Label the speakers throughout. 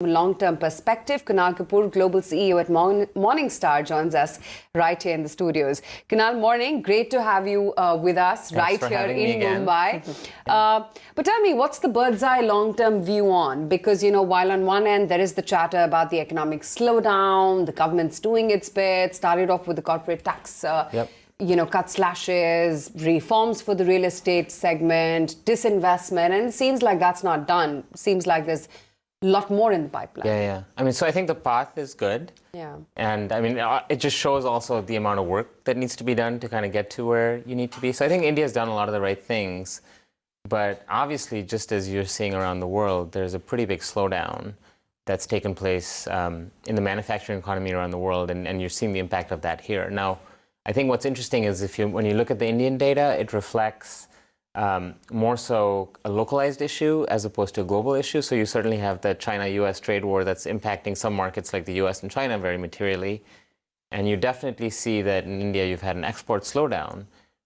Speaker 1: Long-term perspective. Kunal Kapoor, Global CEO at Morningstar, joins us right here in the studios. Kunal, morning. Great to have you with us.
Speaker 2: Thanks
Speaker 1: right here in
Speaker 2: again.
Speaker 1: Mumbai. But tell me, what's the bird's eye long-term view on? Because, you know, while on one end there is the chatter about the economic slowdown, the government's doing its bit, started off with the corporate tax cut slashes, reforms for the real estate segment, disinvestment, and it seems like that's not done. Seems like there's a lot more in the pipeline.
Speaker 2: Yeah. I mean, so I think the path is good.
Speaker 1: Yeah.
Speaker 2: And I mean, it just shows also the amount of work that needs to be done to kind of get to where you need to be. So I think India's done a lot of the right things. But obviously, just as you're seeing around the world, there's a pretty big slowdown that's taken place in the manufacturing economy around the world. And you're seeing the impact of that here. Now, I think what's interesting is when you look at the Indian data, it reflects more so a localized issue as opposed to a global issue. So you certainly have the China-US trade war that's impacting some markets like the US and China very materially. And you definitely see that in India you've had an export slowdown,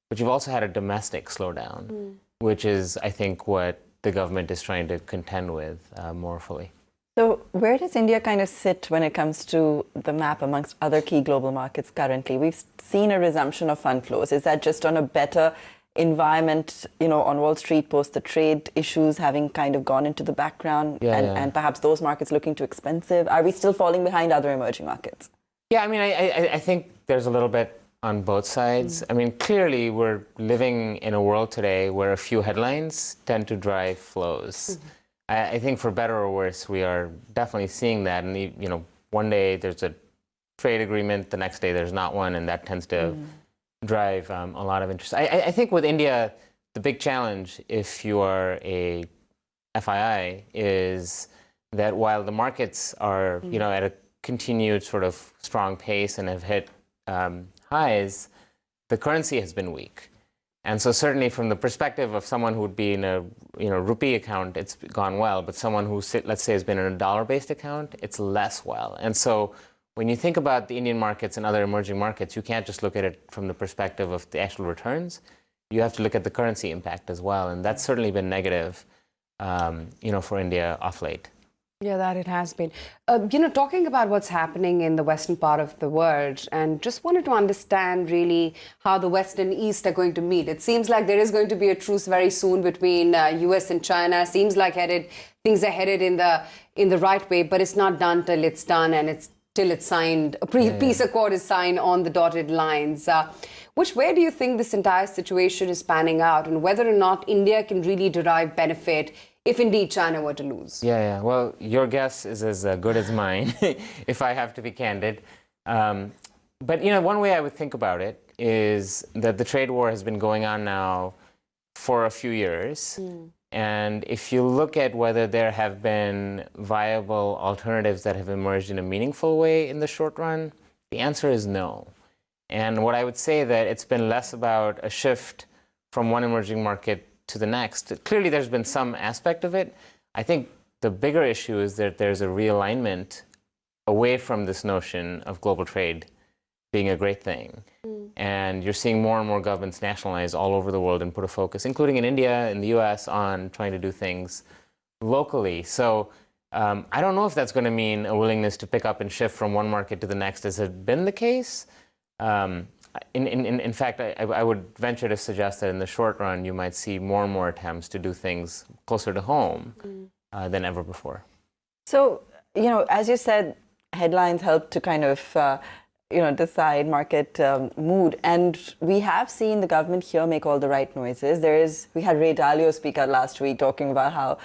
Speaker 2: but you've also had a domestic slowdown, which is, I think, what the government is trying to contend with more fully.
Speaker 3: So where does India kind of sit when it comes to the map amongst other key global markets currently? We've seen a resumption of fund flows. Is that just on a better environment, on Wall Street post the trade issues having kind of gone into the background and perhaps those markets looking too expensive? Are we still falling behind other emerging markets?
Speaker 2: Yeah, I mean, I think there's a little bit on both sides. I mean, clearly we're living in a world today where a few headlines tend to drive flows. I think for better or worse, we are definitely seeing that. And, one day there's a trade agreement, the next day there's not one, and that tends to drive a lot of interest. I think with India, the big challenge, if you are a FII, is that while the markets are, at a continued sort of strong pace and have hit highs, the currency has been weak. And so certainly from the perspective of someone who would be in a rupee account, it's gone well. But someone who, let's say, has been in a dollar-based account, it's less well. And so when you think about the Indian markets and other emerging markets, you can't just look at it from the perspective of the actual returns. You have to look at the currency impact as well. And that's certainly been negative, for India off late.
Speaker 1: Yeah, that it has been. Talking about what's happening in the western part of the world, and just wanted to understand really how the West and East are going to meet. It seems like there is going to be a truce very soon between US and China. Seems like things are headed in the right way, but it's not done till it's done, and till it's signed. A peace accord is signed on the dotted lines. Which way do you think this entire situation is panning out, and whether or not India can really derive benefit if indeed China were to lose?
Speaker 2: Yeah. Well, your guess is as good as mine, if I have to be candid. But, one way I would think about it is that the trade war has been going on now for a few years. And if you look at whether there have been viable alternatives that have emerged in a meaningful way in the short run, the answer is no. And what I would say that it's been less about a shift from one emerging market to the next. Clearly, there's been some aspect of it. I think the bigger issue is that there's a realignment away from this notion of global trade being a great thing. And you're seeing more and more governments nationalize all over the world and put a focus, including in India, in the US, on trying to do things locally. So I don't know if that's going to mean a willingness to pick up and shift from one market to the next. Has it been the case? In fact, I would venture to suggest that in the short run, you might see more and more attempts to do things closer to home than ever before.
Speaker 3: So, as you said, headlines help to kind of, decide market mood. And we have seen the government here make all the right noises. We had Ray Dalio speak out last week talking about how,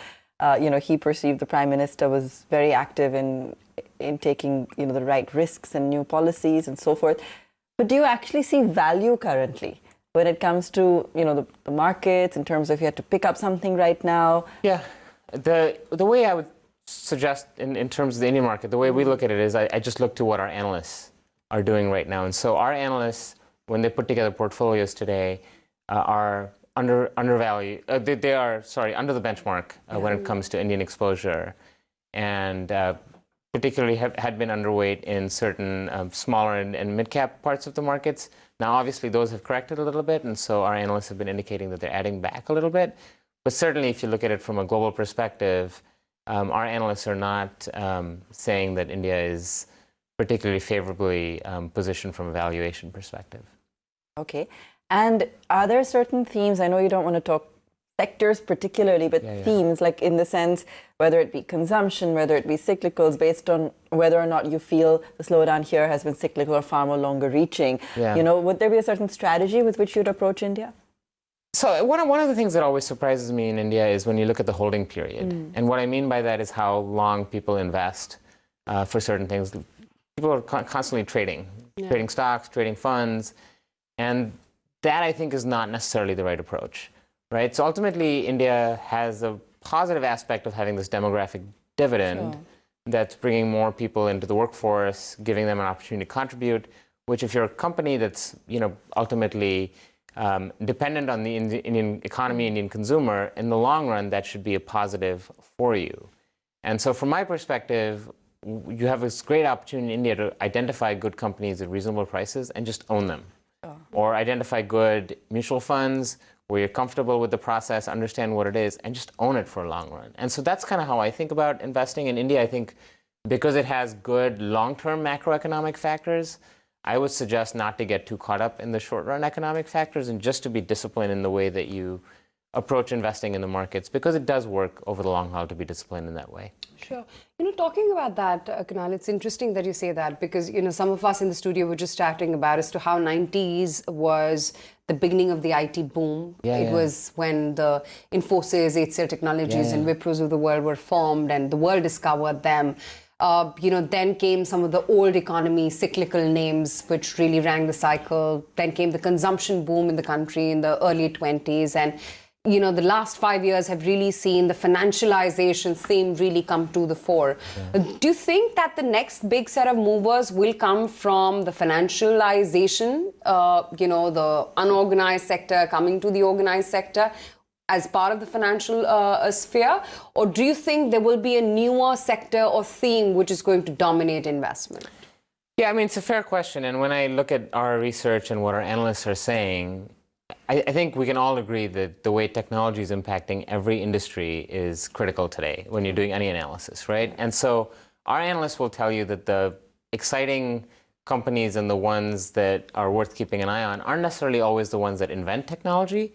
Speaker 3: he perceived the Prime Minister was very active in taking, the right risks and new policies and so forth. But do you actually see value currently when it comes to, the markets, in terms of you had to pick up something right now?
Speaker 2: Yeah. The way I would suggest in terms of the Indian market, the way we look at it is I just look to what our analysts are doing right now. And so our analysts, when they put together portfolios today, are undervalued. They are under the benchmark when it comes to Indian exposure. And particularly had been underweight in certain smaller and mid-cap parts of the markets. Now, obviously, those have corrected a little bit, and so our analysts have been indicating that they're adding back a little bit. But certainly, if you look at it from a global perspective, our analysts are not saying that India is particularly favorably positioned from a valuation perspective.
Speaker 3: Okay. And are there certain themes? I know you don't want to talk sectors particularly, but themes, like in the sense, whether it be consumption, whether it be cyclicals, based on whether or not you feel the slowdown here has been cyclical or far more longer reaching. You know, would there be a certain strategy with which you'd approach India?
Speaker 2: So one of the things that always surprises me in India is when you look at the holding period. And what I mean by that is how long people invest for certain things. People are constantly trading stocks, trading funds, and that I think is not necessarily the right approach, right? So ultimately, India has a positive aspect of having this demographic dividend that's bringing more people into the workforce, giving them an opportunity to contribute, which if you're a company that's, you know, ultimately dependent on the Indian economy, Indian consumer, in the long run, that should be a positive for you. And so from my perspective, you have this great opportunity in India to identify good companies at reasonable prices and just own them. Or identify good mutual funds where you're comfortable with the process, understand what it is, and just own it for a long run. And so that's kind of how I think about investing in India. I think because it has good long-term macroeconomic factors, I would suggest not to get too caught up in the short-run economic factors and just to be disciplined in the way that you approach investing in the markets, because it does work over the long haul to be disciplined in that way.
Speaker 1: Sure. You know, talking about that, Kunal, it's interesting that you say that, because, you know, some of us in the studio were just chatting about as to how 90s was the beginning of the IT boom. It was when the Infosys, HCL Technologies and Wipros of the world were formed and the world discovered them. You know, then came some of the old economy cyclical names, which really rang the cycle. Then came the consumption boom in the country in the early 20s. And you know, the last 5 years have really seen the financialization theme really come to the fore. Do you think that the next big set of movers will come from the financialization, you know, the unorganized sector coming to the organized sector as part of the financial sphere? Or do you think there will be a newer sector or theme which is going to dominate investment?
Speaker 2: Yeah, I mean, it's a fair question. And when I look at our research and what our analysts are saying, I think we can all agree that the way technology is impacting every industry is critical today when you're doing any analysis, right? And so our analysts will tell you that the exciting companies and the ones that are worth keeping an eye on aren't necessarily always the ones that invent technology,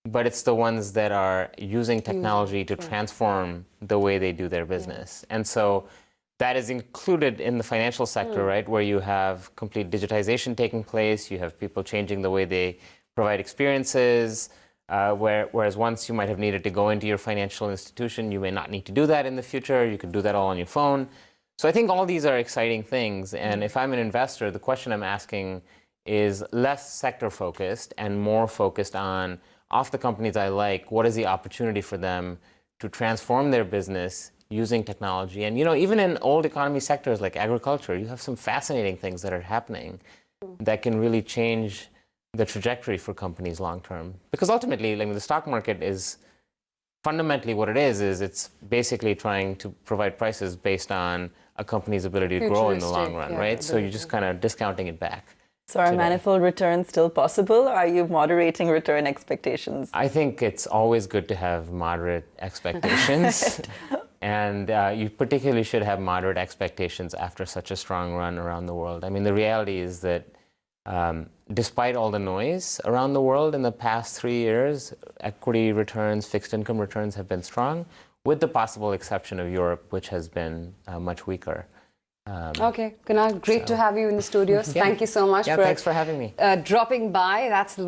Speaker 2: but it's the ones that are using technology to transform the way they do their business. And so that is included in the financial sector, right, where you have complete digitization taking place, you have people changing the way they provide experiences, whereas once you might have needed to go into your financial institution, you may not need to do that in the future. You could do that all on your phone. So I think all these are exciting things. And if I'm an investor, the question I'm asking is less sector focused and more focused on, off the companies I like, what is the opportunity for them to transform their business using technology? And you know, even in old economy sectors like agriculture, you have some fascinating things that are happening that can really change the trajectory for companies long term. Because ultimately, like, the stock market is fundamentally what it is it's basically trying to provide prices based on a company's ability to grow in the long run, right? So you're just kind of discounting it back.
Speaker 3: So are manifold returns still possible? Are you moderating return expectations?
Speaker 2: I think it's always good to have moderate expectations. And you particularly should have moderate expectations after such a strong run around the world. I mean, the reality is that despite all the noise around the world in the past 3 years, equity returns, fixed income returns have been strong, with the possible exception of Europe, which has been much weaker.
Speaker 1: Okay, Kunal, great to have you in the studios. Thank you so much
Speaker 2: thanks for having me.
Speaker 1: Dropping by. That's the